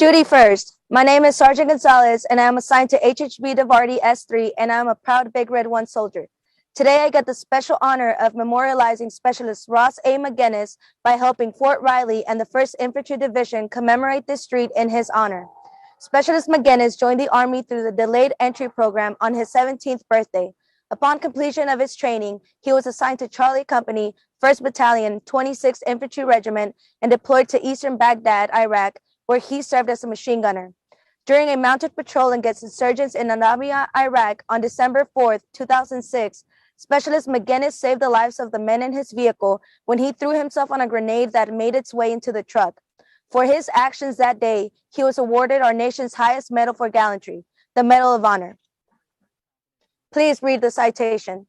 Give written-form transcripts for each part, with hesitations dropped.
Duty first. My name is Sergeant Gonzalez, and I am assigned to HHB Davardi S3, and I am a proud Big Red 1 soldier. Today, I get the special honor of memorializing Specialist Ross A. McGinnis by helping Fort Riley and the 1st Infantry Division commemorate this street in his honor. Specialist McGinnis joined the Army through the Delayed Entry Program on his 17th birthday. Upon completion of his training, he was assigned to Charlie Company, 1st Battalion, 26th Infantry Regiment, and deployed to eastern Baghdad, Iraq, where he served as a machine gunner. During a mounted patrol against insurgents in Anabia, Iraq on December 4, 2006, Specialist McGinnis saved the lives of the men in his vehicle when he threw himself on a grenade that made its way into the truck. For his actions that day, he was awarded our nation's highest medal for gallantry, the Medal of Honor. Please read the citation.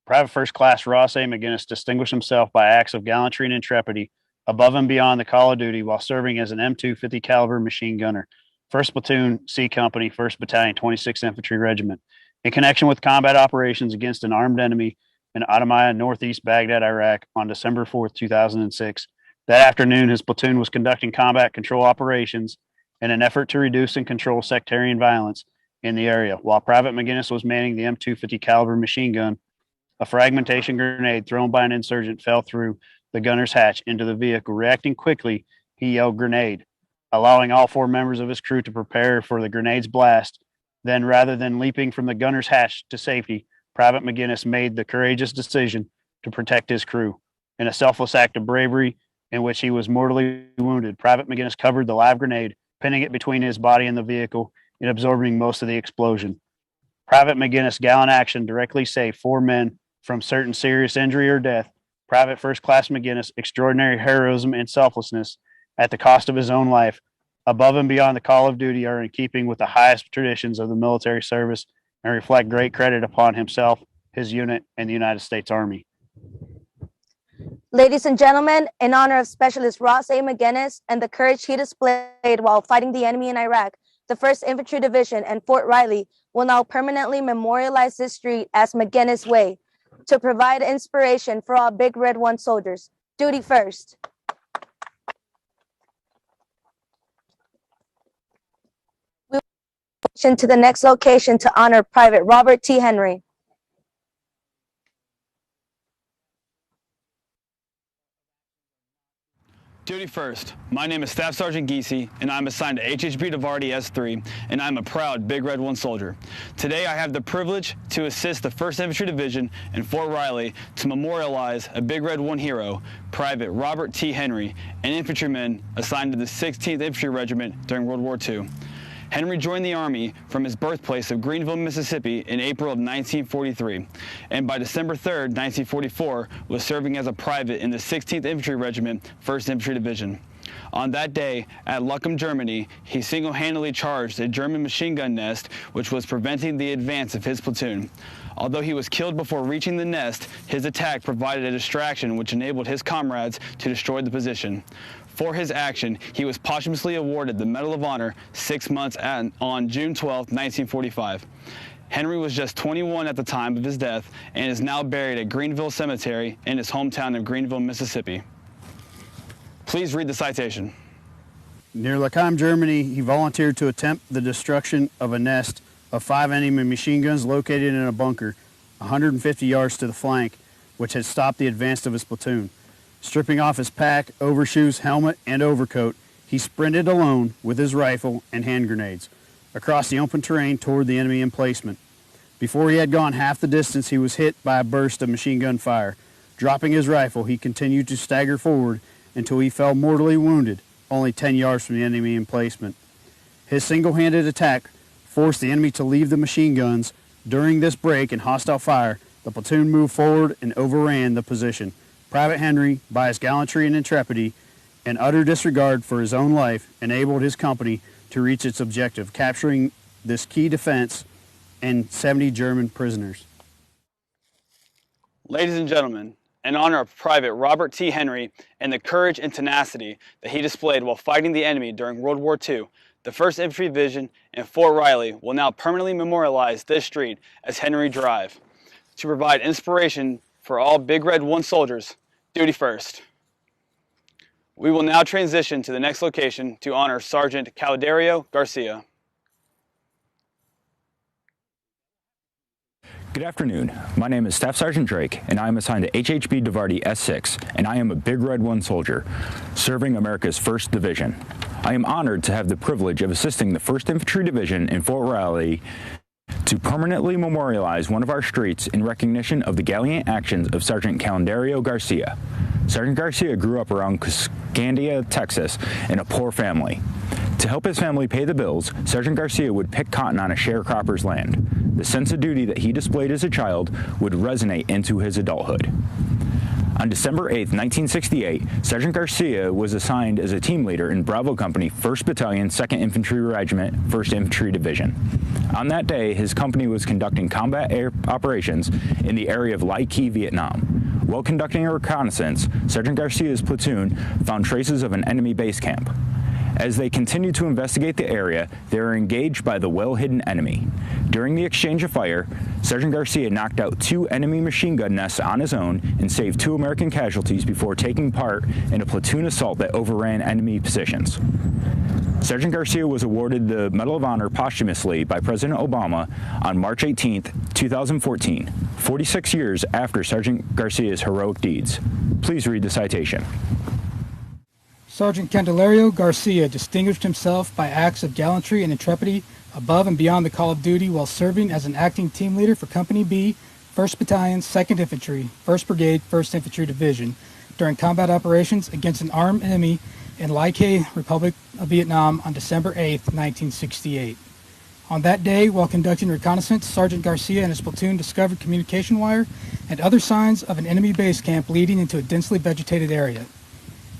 Private First Class Ross A. McGinnis distinguished himself by acts of gallantry and intrepidity above and beyond the call of duty while serving as an M250 caliber machine gunner, 1st Platoon, C Company, 1st Battalion, 26th Infantry Regiment, in connection with combat operations against an armed enemy in Adamaya, northeast Baghdad, Iraq, on December 4, 2006. That afternoon, his platoon was conducting combat control operations in an effort to reduce and control sectarian violence in the area. While Private McGinnis was manning the M250 caliber machine gun, a fragmentation grenade thrown by an insurgent fell through the gunner's hatch into the vehicle. Reacting quickly, he yelled "grenade," allowing all 4 members of his crew to prepare for the grenade's blast. Then, rather than leaping from the gunner's hatch to safety, Private McGinnis made the courageous decision to protect his crew. In a selfless act of bravery in which he was mortally wounded, Private McGinnis covered the live grenade, pinning it between his body and the vehicle and absorbing most of the explosion. Private McGinnis' gallant action directly saved 4 men from certain serious injury or death. Private First Class McGinnis' extraordinary heroism and selflessness at the cost of his own life, above and beyond the call of duty, are in keeping with the highest traditions of the military service and reflect great credit upon himself, his unit, and the United States Army. Ladies and gentlemen, in honor of Specialist Ross A. McGinnis and the courage he displayed while fighting the enemy in Iraq, the 1st Infantry Division and Fort Riley will now permanently memorialize this street as McGinnis Way to provide inspiration for all Big Red 1 soldiers. Duty first. We will to the next location to honor Private Robert T. Henry. Duty first. My name is Staff Sergeant Garcia, and I'm assigned to HHB Davardi S3, and I'm a proud Big Red 1 soldier. Today I have the privilege to assist the 1st Infantry Division in Fort Riley to memorialize a Big Red 1 hero, Private Robert T. Henry, an infantryman assigned to the 16th Infantry Regiment during World War II. Henry joined the Army from his birthplace of Greenville, Mississippi in April of 1943, and by December 3, 1944, was serving as a private in the 16th Infantry Regiment, 1st Infantry Division. On that day, at Luckham, Germany, he single-handedly charged a German machine gun nest which was preventing the advance of his platoon. Although he was killed before reaching the nest, his attack provided a distraction which enabled his comrades to destroy the position. For his action, he was posthumously awarded the Medal of Honor 6 months on June 12, 1945. Henry was just 21 at the time of his death and is now buried at Greenville Cemetery in his hometown of Greenville, Mississippi. Please read the citation. Near Luckham, Germany, he volunteered to attempt the destruction of a nest of 5 enemy machine guns located in a bunker 150 yards to the flank, which had stopped the advance of his platoon. Stripping off his pack, overshoes, helmet, and overcoat, he sprinted alone with his rifle and hand grenades across the open terrain toward the enemy emplacement. Before he had gone half the distance, he was hit by a burst of machine gun fire. Dropping his rifle, he continued to stagger forward until he fell mortally wounded, only 10 yards from the enemy emplacement. His single-handed attack forced the enemy to leave the machine guns. During this break in hostile fire, the platoon moved forward and overran the position. Private Henry, by his gallantry and intrepidity and utter disregard for his own life, enabled his company to reach its objective, capturing this key defense and 70 German prisoners. Ladies and gentlemen, in honor of Private Robert T. Henry and the courage and tenacity that he displayed while fighting the enemy during World War II, the 1st Infantry Division and Fort Riley will now permanently memorialize this street as Henry Drive to provide inspiration for all Big Red 1 soldiers. Duty first. We will now transition to the next location to honor Sgt Candelario Garcia. Good afternoon. My name is Staff Sergeant Drake, and I am assigned to HHB DeVarty S6, and I am a Big Red 1 soldier, serving America's 1st Division. I am honored to have the privilege of assisting the 1st Infantry Division in Fort Riley to permanently memorialize one of our streets in recognition of the gallant actions of Sgt Candelario Garcia. Sergeant Garcia grew up around Candia, Texas, in a poor family. To help his family pay the bills, Sergeant Garcia would pick cotton on a sharecropper's land. The sense of duty that he displayed as a child would resonate into his adulthood. On December 8, 1968, Sergeant Garcia was assigned as a team leader in Bravo Company, 1st Battalion, 2nd Infantry Regiment, 1st Infantry Division. On that day, his company was conducting combat air operations in the area of Lai Key, Vietnam. While conducting a reconnaissance, Sergeant Garcia's platoon found traces of an enemy base camp. As they continued to investigate the area, they were engaged by the well-hidden enemy. During the exchange of fire, Sergeant Garcia knocked out 2 enemy machine gun nests on his own and saved 2 American casualties before taking part in a platoon assault that overran enemy positions. Sergeant Garcia was awarded the Medal of Honor posthumously by President Obama on March 18, 2014, 46 years after Sergeant Garcia's heroic deeds. Please read the citation. Sgt Candelario Garcia distinguished himself by acts of gallantry and intrepidity above and beyond the call of duty while serving as an acting team leader for Company B, 1st Battalion, 2nd Infantry, 1st Brigade, 1st Infantry Division during combat operations against an armed enemy in Lai Key, Republic of Vietnam on December 8, 1968. On that day, while conducting reconnaissance, Sergeant Garcia and his platoon discovered communication wire and other signs of an enemy base camp leading into a densely vegetated area.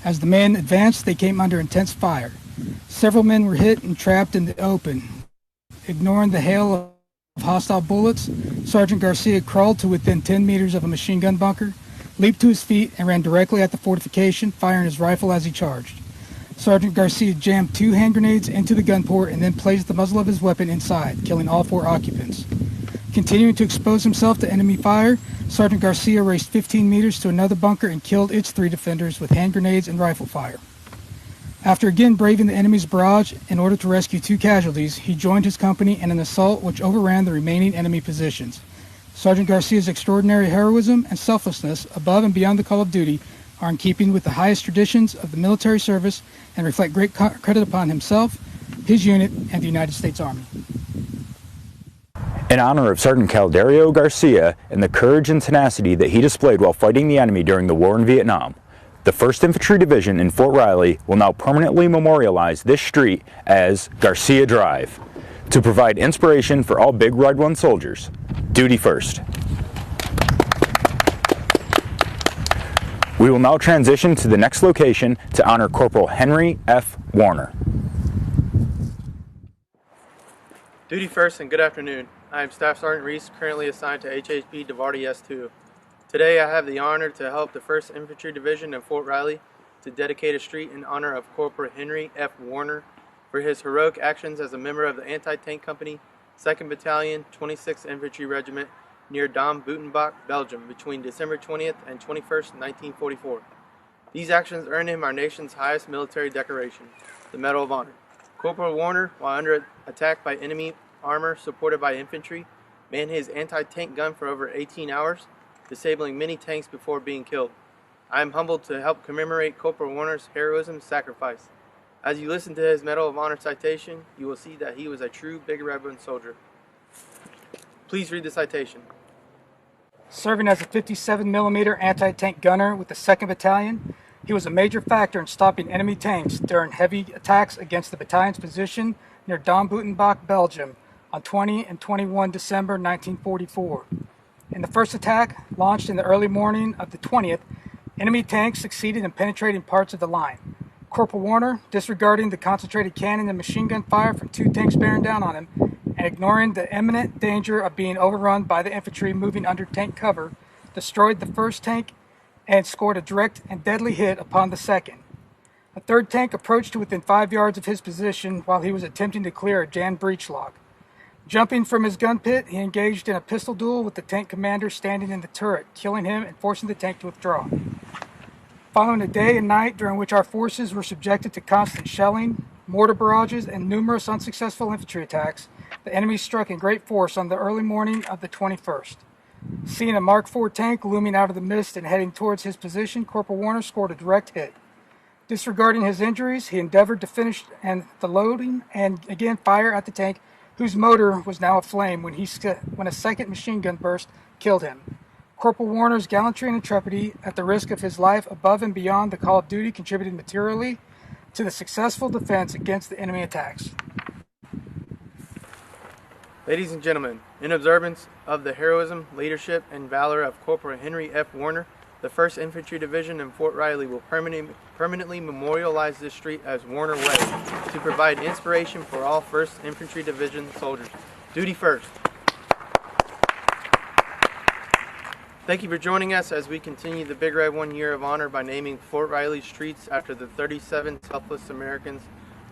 As the men advanced, they came under intense fire. Several men were hit and trapped in the open. Ignoring the hail of hostile bullets, Sergeant Garcia crawled to within 10 meters of a machine gun bunker, leaped to his feet, and ran directly at the fortification, firing his rifle as he charged. Sergeant Garcia jammed 2 hand grenades into the gun port and then placed the muzzle of his weapon inside, killing all 4 occupants. Continuing to expose himself to enemy fire, Sergeant Garcia raced 15 meters to another bunker and killed its 3 defenders with hand grenades and rifle fire. After again braving the enemy's barrage in order to rescue 2 casualties, he joined his company in an assault which overran the remaining enemy positions. Sergeant Garcia's extraordinary heroism and selflessness above and beyond the call of duty are in keeping with the highest traditions of the military service and reflect great credit upon himself, his unit, and the United States Army. In honor of Sergeant Candelario Garcia and the courage and tenacity that he displayed while fighting the enemy during the war in Vietnam, the 1st Infantry Division in Fort Riley will now permanently memorialize this street as Garcia Drive to provide inspiration for all Big Red 1 soldiers. Duty first. We will now transition to the next location to honor Corporal Henry F. Warner. Duty first and good afternoon. I am Staff Sergeant Reese, currently assigned to HHB DeVarty S2. Today I have the honor to help the 1st Infantry Division in Fort Riley to dedicate a street in honor of Corporal Henry F. Warner for his heroic actions as a member of the Anti-Tank Company, 2nd Battalion, 26th Infantry Regiment near Dom Buitenbach, Belgium between December 20th and 21st, 1944. These actions earned him our nation's highest military decoration, the Medal of Honor. Corporal Warner, while under attack by enemy armor supported by infantry, manned his anti-tank gun for over 18 hours, disabling many tanks before being killed. I am humbled to help commemorate Corporal Warner's heroism and sacrifice. As you listen to his Medal of Honor citation, you will see that he was a true Big Red 1 soldier. Please read the citation. Serving as a 57mm anti-tank gunner with the 2nd Battalion, he was a major factor in stopping enemy tanks during heavy attacks against the battalion's position near Dom Buitenbach, Belgium, on 20 and 21 December 1944. In the first attack, launched in the early morning of the 20th, enemy tanks succeeded in penetrating parts of the line. Corporal Warner, disregarding the concentrated cannon and machine gun fire from 2 tanks bearing down on him, and ignoring the imminent danger of being overrun by the infantry moving under tank cover, destroyed the first tank and scored a direct and deadly hit upon the second. A third tank approached to within 5 yards of his position while he was attempting to clear a jammed breech lock. Jumping from his gun pit, he engaged in a pistol duel with the tank commander standing in the turret, killing him and forcing the tank to withdraw. Following a day and night during which our forces were subjected to constant shelling, mortar barrages, and numerous unsuccessful infantry attacks, the enemy struck in great force on the early morning of the 21st. Seeing a Mark IV tank looming out of the mist and heading towards his position, Corporal Warner scored a direct hit. Disregarding his injuries, he endeavored to finish the loading and again fire at the tank, whose motor was now aflame when a second machine gun burst killed him. Corporal Warner's gallantry and intrepidity, at the risk of his life above and beyond the call of duty, contributed materially to the successful defense against the enemy attacks. Ladies and gentlemen, in observance of the heroism, leadership, and valor of Corporal Henry F. Warner, the 1st Infantry Division in Fort Riley will permanently memorialize this street as Warner Way to provide inspiration for all 1st Infantry Division soldiers. Duty first. Thank you for joining us as we continue the Big Red 1 Year of Honor by naming Fort Riley streets after the 37 selfless Americans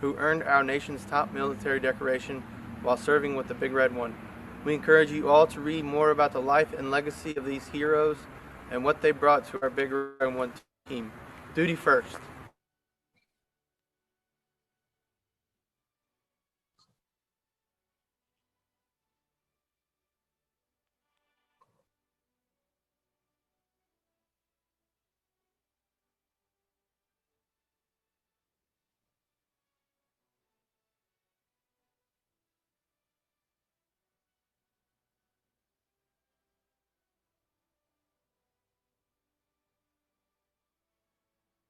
who earned our nation's top military decoration while serving with the Big Red 1. We encourage you all to read more about the life and legacy of these heroes and what they brought to our Big Red 1 team. Duty first.